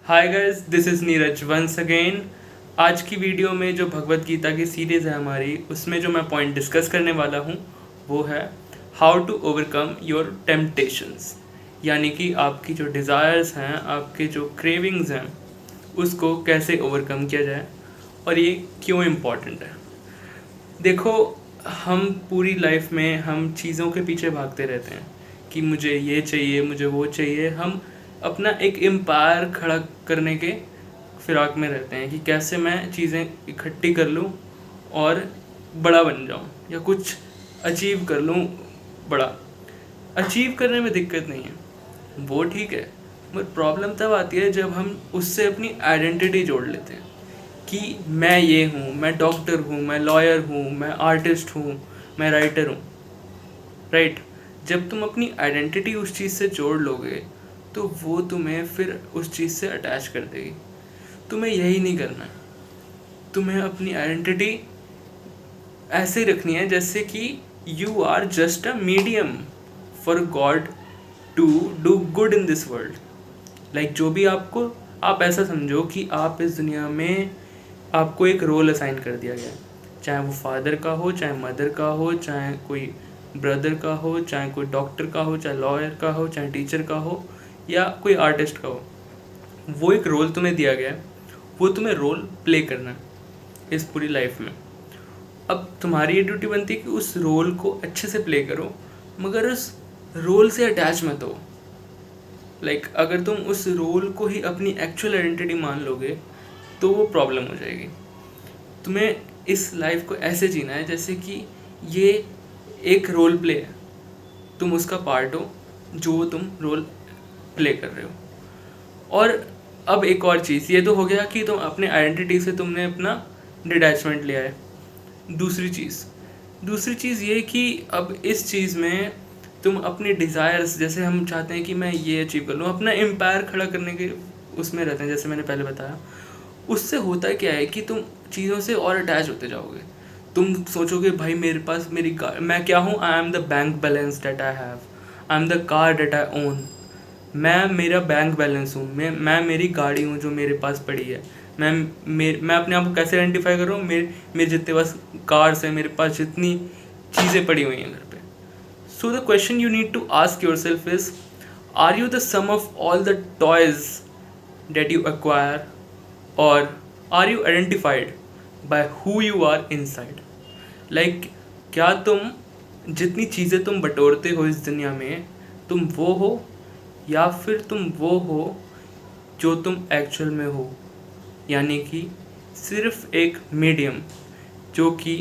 Hi guys, this is Neeraj once again. आज की video में जो भगवत गीता की सीरीज़ है हमारी, उसमें जो मैं पॉइंट डिस्कस करने वाला हूँ वो है how to overcome your temptations. यानी कि आपकी जो डिज़ायर्स हैं, आपके जो क्रेविंग्स हैं, उसको कैसे ओवरकम किया जाए और ये क्यों इम्पॉर्टेंट है। देखो, हम पूरी लाइफ में हम चीज़ों के पीछे भागते रहते हैं कि मुझे ये चाहिए, मुझे वो चाहिए। हम अपना एक एम्पायर खड़ा करने के फिराक में रहते हैं कि कैसे मैं चीज़ें इकट्ठी कर लूँ और बड़ा बन जाऊँ या कुछ अचीव कर लूँ। बड़ा अचीव करने में दिक्कत नहीं है, वो ठीक है, मगर प्रॉब्लम तब आती है जब हम उससे अपनी आइडेंटिटी जोड़ लेते हैं कि मैं ये हूँ, मैं डॉक्टर हूँ, मैं लॉयर हूँ, मैं आर्टिस्ट हूँ, मैं राइटर हूँ। राइट। जब तुम अपनी आइडेंटिटी उस चीज़ से जोड़ लोगे तो वो तुम्हें फिर उस चीज़ से अटैच कर देगी। तुम्हें यही नहीं करना है। तुम्हें अपनी आइडेंटिटी ऐसे रखनी है जैसे कि you are just a medium for God to do good in this world. Like जो भी आपको, आप ऐसा समझो कि आप इस दुनिया में, आपको एक रोल असाइन कर दिया गया है। चाहे वो फादर का हो, चाहे मदर का हो, चाहे कोई ब्रदर का हो, चाहे कोई डॉक्टर का हो, चाहे लॉयर का हो, चाहे टीचर का हो, या कोई आर्टिस्ट का हो। वो एक रोल तुम्हें दिया गया है, वो तुम्हें रोल प्ले करना है इस पूरी लाइफ में। अब तुम्हारी ये ड्यूटी बनती है कि उस रोल को अच्छे से प्ले करो, मगर उस रोल से अटैच मत हो। अगर तुम उस रोल को ही अपनी एक्चुअल आइडेंटिटी मान लोगे तो वो प्रॉब्लम हो जाएगी। तुम्हें इस लाइफ को ऐसे जीना है जैसे कि ये एक रोल प्ले है, तुम उसका पार्ट हो जो तुम रोल प्ले कर रहे हो। और अब एक और चीज़, ये तो हो गया कि तुम अपने आइडेंटिटी से तुमने अपना डिटैचमेंट लिया है। दूसरी चीज़ ये कि अब इस चीज़ में तुम अपने डिज़ायर्स, जैसे हम चाहते हैं कि मैं ये अचीव कर लूँ, अपना एम्पायर खड़ा करने के उसमें रहते हैं, जैसे मैंने पहले बताया। उससे होता क्या है कि तुम चीज़ों से और अटैच होते जाओगे। तुम सोचोगे भाई मेरे पास मेरी कार, मैं क्या हूँ, I am the bank balance that I have, I am the car that I own. मैं मेरा बैंक बैलेंस हूँ, मैं मेरी गाड़ी हूँ जो मेरे पास पड़ी है। मैं अपने आप को कैसे आइडेंटिफाई कर रहा हूँ, मेरे जितने पास कार्स हैं, मेरे पास जितनी चीज़ें पड़ी हुई हैं घर पे। So the question you need to ask yourself is, are you the sum of all the toys that you acquire, और are you identified by who you are inside. क्या तुम, जितनी चीज़ें तुम बटोरते हो इस दुनिया में, तुम वो हो या फिर तुम वो हो जो तुम एक्चुअल में हो। यानी कि सिर्फ एक मीडियम जो कि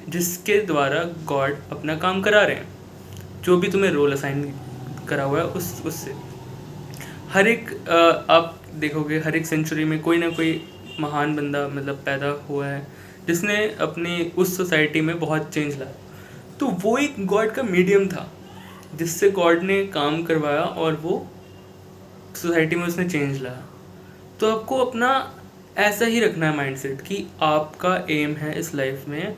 जिसके द्वारा गॉड अपना काम करा रहे हैं, जो भी तुम्हें रोल असाइन करा हुआ है उससे। हर एक आप देखोगे हर एक सेंचुरी में कोई ना कोई महान बंदा पैदा हुआ है जिसने अपनी उस सोसाइटी में बहुत चेंज लाया। तो वो एक गॉड का मीडियम था जिससे गॉड ने काम करवाया और वो सोसाइटी में उसने चेंज लाया। तो आपको अपना ऐसा ही रखना है माइंडसेट कि आपका एम है इस लाइफ में,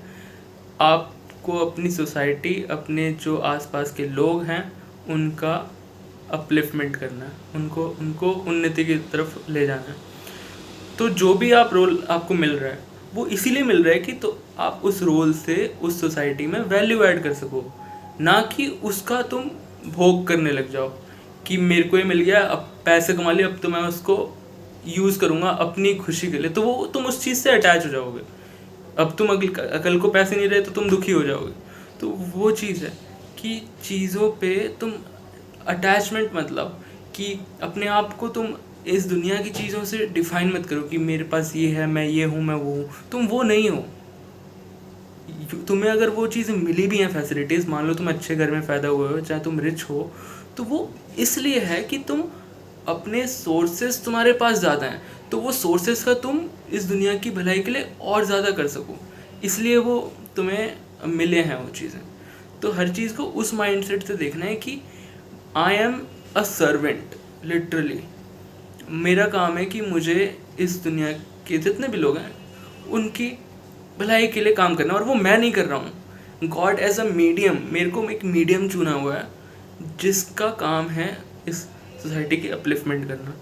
आपको अपनी सोसाइटी, अपने जो आसपास के लोग हैं, उनका अपलिफ्टमेंट करना है, उनको उन्नति की तरफ ले जाना है। तो जो भी आप रोल आपको मिल रहा है वो इसीलिए मिल रहा है कि तो आप उस रोल से उस सोसाइटी में वैल्यू ऐड कर सको, ना कि उसका तुम भोग करने लग जाओ कि मेरे को ये मिल गया, अब पैसे कमा लिए, अब तो मैं उसको यूज़ करूँगा अपनी खुशी के लिए। तो वो तुम उस चीज़ से अटैच हो जाओगे। अब तुम कल को पैसे नहीं रहे तो तुम दुखी हो जाओगे। तो वो चीज़ है कि चीज़ों पे तुम अटैचमेंट, कि अपने आप को तुम इस दुनिया की चीज़ों से डिफाइन मत करो कि मेरे पास ये है, मैं ये हूँ, मैं वो हूँ। तुम वो नहीं हो। तुम्हें अगर वो चीज़ें मिली भी हैं, फैसिलिटीज़, मान लो तुम अच्छे घर में पैदा हुए हो, चाहे तुम रिच हो, तो वो इसलिए है कि तुम अपने सोर्सेस, तुम्हारे पास ज़्यादा हैं, तो वो सोर्सेस का तुम इस दुनिया की भलाई के लिए और ज़्यादा कर सको, इसलिए वो तुम्हें मिले हैं वो चीज़ें। तो हर चीज़ को उस माइंडसेट से देखना है कि I am a servant. Literally मेरा काम है कि मुझे इस दुनिया के जितने भी लोग हैं उनकी भलाई के लिए काम करना, और वो मैं नहीं कर रहा हूँ। गॉड एज अ मीडियम, मेरे को एक मीडियम चुना हुआ है जिसका काम है इस सोसाइटी की अपलिफ्टमेंट करना।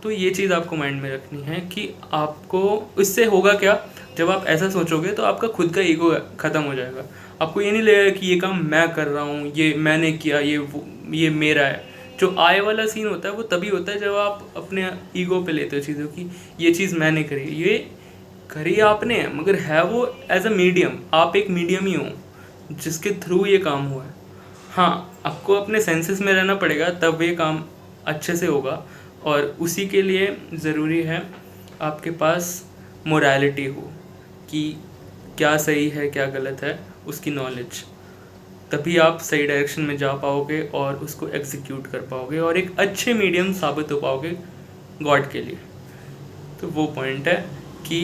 तो ये चीज़ आपको माइंड में रखनी है कि आपको इससे होगा क्या, जब आप ऐसा सोचोगे तो आपका खुद का ईगो ख़त्म हो जाएगा। आपको ये नहीं लगेगा कि ये काम मैं कर रहा हूँ, ये मैंने किया, ये मेरा है। जो आय वाला सीन होता है वो तभी होता है जब आप अपने ईगो पे लेते हो चीज़ों की, ये चीज़ मैंने करी, ये करी आपने है, मगर है वो एज अ मीडियम। आप एक मीडियम ही हो जिसके थ्रू ये काम हुआ है। हाँ, आपको अपने सेंसेस में रहना पड़ेगा, तब ये काम अच्छे से होगा। और उसी के लिए ज़रूरी है आपके पास मोरालिटी हो कि क्या सही है क्या गलत है, उसकी नॉलेज। तभी आप सही डायरेक्शन में जा पाओगे और उसको एग्जीक्यूट कर पाओगे और एक अच्छे मीडियम साबित हो पाओगे गॉड के लिए। तो वो पॉइंट है कि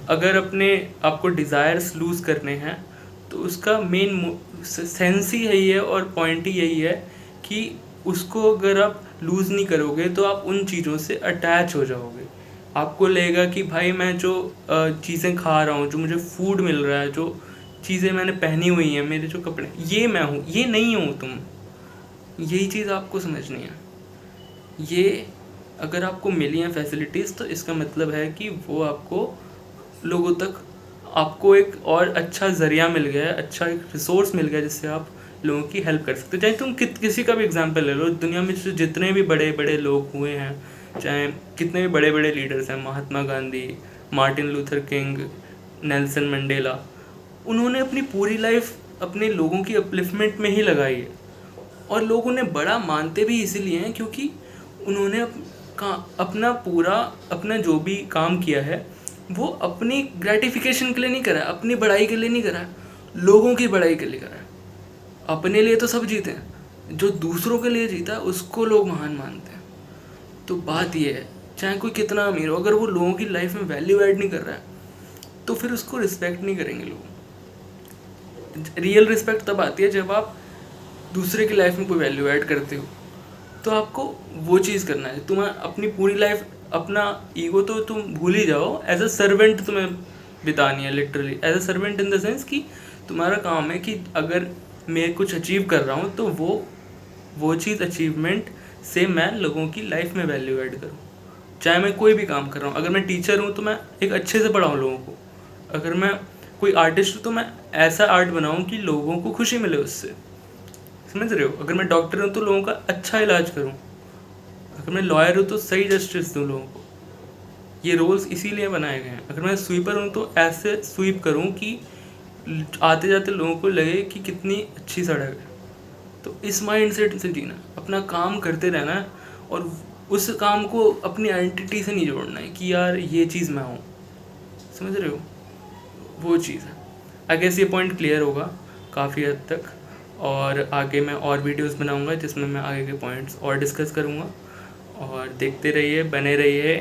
अगर आपको डिज़ायर्स लूज़ करने हैं तो उसका मेन सेंस ही यही है और पॉइंट ही यही है कि उसको अगर आप लूज़ नहीं करोगे तो आप उन चीज़ों से अटैच हो जाओगे। आपको लगेगा कि भाई मैं जो चीज़ें खा रहा हूँ, जो मुझे फूड मिल रहा है, जो चीज़ें मैंने पहनी हुई हैं, मेरे जो कपड़े, ये मैं हूँ, ये नहीं हूँ तुम। यही चीज़ आपको समझनी है। ये अगर आपको मिली हैं फैसिलिटीज़ तो इसका मतलब है कि वो आपको लोगों तक आपको एक और अच्छा ज़रिया मिल गया है, अच्छा एक रिसोर्स मिल गया जिससे आप लोगों की हेल्प कर सकते हो। चाहे तुम किसी का भी एग्जांपल ले लो, दुनिया में जो जितने भी बड़े बड़े लोग हुए हैं, चाहे कितने भी बड़े बड़े लीडर्स हैं, Mahatma Gandhi, Martin Luther King, Nelson Mandela, उन्होंने अपनी पूरी लाइफ अपने लोगों की अपलिफ्टमेंट में ही लगाई है। और लोग उन्हें बड़ा मानते भी इसीलिए हैं क्योंकि उन्होंने अपना जो भी काम किया है वो अपनी ग्रेटिफिकेशन के लिए नहीं करा, अपनी बड़ाई के लिए नहीं करा, लोगों की बड़ाई के लिए करा। अपने लिए तो सब जीते हैं, जो दूसरों के लिए जीता उसको लोग महान मानते हैं। तो बात ये है, चाहे कोई कितना अमीर हो, अगर वो लोगों की लाइफ में वैल्यू ऐड नहीं कर रहा है तो फिर उसको रिस्पेक्ट नहीं करेंगे लोग। रियल रिस्पेक्ट तब आती है जब आप दूसरे की लाइफ में कोई वैल्यू ऐड करते हो। तो आपको वो चीज़ करना है। तुम्हें अपनी पूरी लाइफ अपना ईगो तो तुम भूल ही जाओ, एज अ सर्वेंट तुम्हें बितानी है, literally as a servant in the sense कि तुम्हारा काम है कि अगर मैं कुछ अचीव कर रहा हूँ तो वो चीज़ अचीवमेंट से मैं लोगों की लाइफ में वैल्यू ऐड करूँ। चाहे मैं कोई भी काम कर रहा हूँ, अगर मैं टीचर हूँ तो मैं एक अच्छे से पढ़ाऊँ लोगों को, अगर मैं कोई आर्टिस्ट हूँ तो मैं ऐसा आर्ट बनाऊँ कि लोगों को खुशी मिले उससे। समझ रहे हो? अगर मैं डॉक्टर हूँ तो लोगों का अच्छा इलाज करूँ, अगर मैं लॉयर हूँ तो सही जस्टिस दूँ लोगों को। ये रोल्स इसीलिए बनाए गए हैं। अगर मैं स्वीपर हूँ तो ऐसे स्वीप करूँ कि आते जाते लोगों को लगे कि कितनी अच्छी सड़क है। तो इस माइंडसेट से जीना, अपना काम करते रहना है और उस काम को अपनी आइडेंटिटी से नहीं जोड़ना है कि यार ये चीज़ मैं हूँ। समझ रहे हो? वो चीज़ है। आई गेस ये पॉइंट क्लियर होगा काफ़ी हद तक, और आगे मैं और वीडियोस बनाऊंगा जिसमें मैं आगे के पॉइंट्स और डिस्कस करूंगा। और देखते रहिए, बने रहिए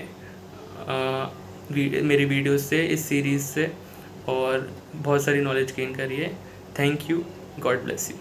मेरी वीडियोस से, इस सीरीज़ से, और बहुत सारी नॉलेज गेन करिए। Thank you, God bless you.